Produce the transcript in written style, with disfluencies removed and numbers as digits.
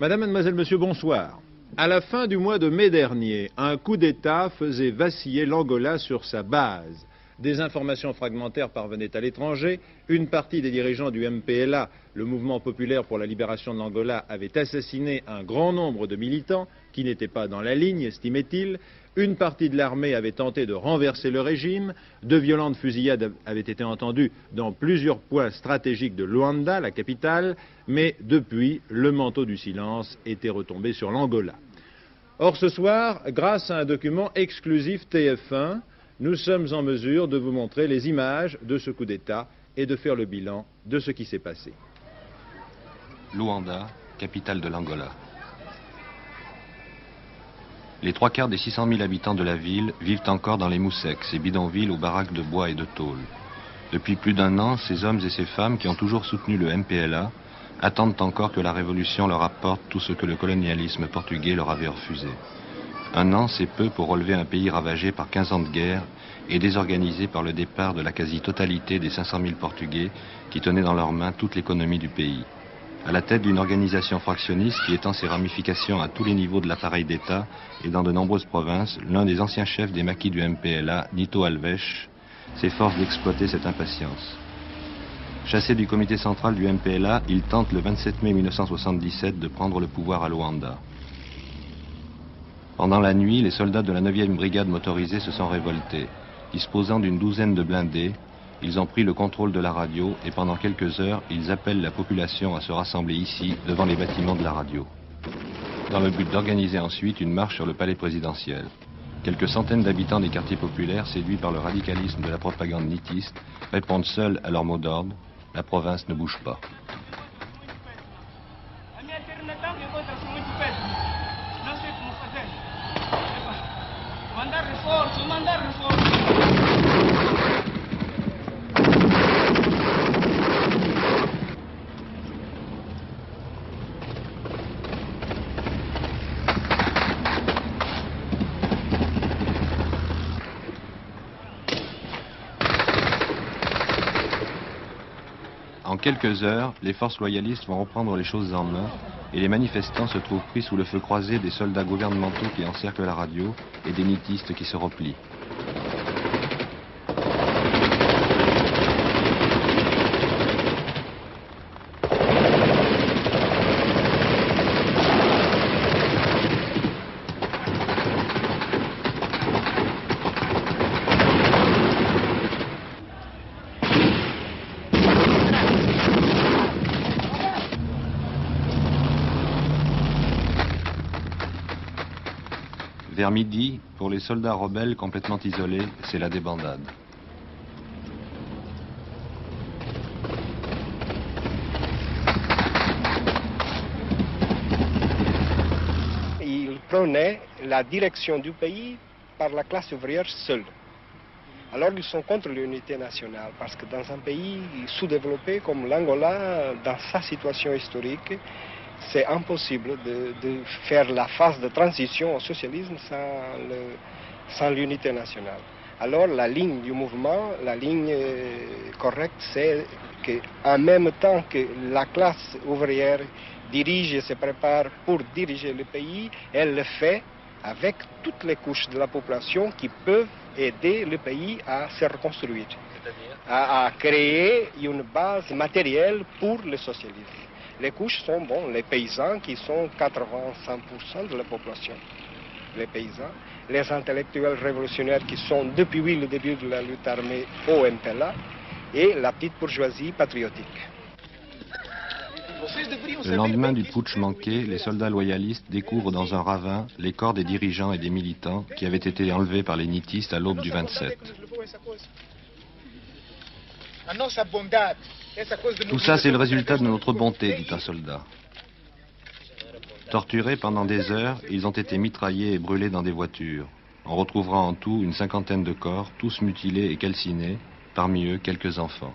Madame, mademoiselle, monsieur, bonsoir. À la fin du mois de mai dernier, un coup d'État faisait vaciller l'Angola sur sa base. Des informations fragmentaires parvenaient à l'étranger. Une partie des dirigeants du MPLA, le Mouvement populaire pour la libération de l'Angola, avait assassiné un grand nombre de militants qui n'étaient pas dans la ligne, estimait-il. Une partie de l'armée avait tenté de renverser le régime. De violentes fusillades avaient été entendues dans plusieurs points stratégiques de Luanda, la capitale. Mais depuis, le manteau du silence était retombé sur l'Angola. Or, ce soir, grâce à un document exclusif TF1, nous sommes en mesure de vous montrer les images de ce coup d'État et de faire le bilan de ce qui s'est passé. Luanda, capitale de l'Angola. Les 3/4 des 600 000 habitants de la ville vivent encore dans les moussecs, ces bidonvilles aux baraques de bois et de tôle. Depuis plus d'un an, ces hommes et ces femmes qui ont toujours soutenu le MPLA attendent encore que la révolution leur apporte tout ce que le colonialisme portugais leur avait refusé. Un an, c'est peu pour relever un pays ravagé par 15 ans de guerre et désorganisé par le départ de la quasi-totalité des 500 000 Portugais qui tenaient dans leurs mains toute l'économie du pays. À la tête d'une organisation fractionniste qui étend ses ramifications à tous les niveaux de l'appareil d'État et dans de nombreuses provinces, l'un des anciens chefs des maquis du MPLA, Nito Alves, s'efforce d'exploiter cette impatience. Chassé du comité central du MPLA, il tente le 27 mai 1977 de prendre le pouvoir à Luanda. Pendant la nuit, les soldats de la 9e brigade motorisée se sont révoltés. Disposant d'une douzaine de blindés, ils ont pris le contrôle de la radio et pendant quelques heures, ils appellent la population à se rassembler ici, devant les bâtiments de la radio, dans le but d'organiser ensuite une marche sur le palais présidentiel. Quelques centaines d'habitants des quartiers populaires, séduits par le radicalisme de la propagande nitiste, répondent seuls à leur mot d'ordre: la province ne bouge pas. En quelques heures, les forces loyalistes vont reprendre les choses en main et les manifestants se trouvent pris sous le feu croisé des soldats gouvernementaux qui encerclent la radio et des nitistes qui se replient. Vers midi, pour les soldats rebelles complètement isolés, c'est la débandade. Ils prenaient la direction du pays par la classe ouvrière seule. Alors ils sont contre l'unité nationale, parce que dans un pays sous-développé comme l'Angola, dans sa situation historique, c'est impossible de faire la phase de transition au socialisme sans l'unité nationale. Alors la ligne du mouvement, la ligne correcte, c'est qu'en même temps que la classe ouvrière dirige et se prépare pour diriger le pays, elle le fait avec toutes les couches de la population qui peuvent aider le pays à se reconstruire, à créer une base matérielle pour le socialisme. Les couches sont les paysans qui sont 85% de la population. Les paysans, les intellectuels révolutionnaires qui sont depuis le début de la lutte armée au MPLA et la petite bourgeoisie patriotique. Le lendemain du putsch manqué, les soldats loyalistes découvrent dans un ravin les corps des dirigeants et des militants qui avaient été enlevés par les nitistes à l'aube du 27. Tout ça, c'est le résultat de notre bonté, dit un soldat. Torturés pendant des heures, ils ont été mitraillés et brûlés dans des voitures. On retrouvera en tout une 50aine de corps, tous mutilés et calcinés, parmi eux quelques enfants.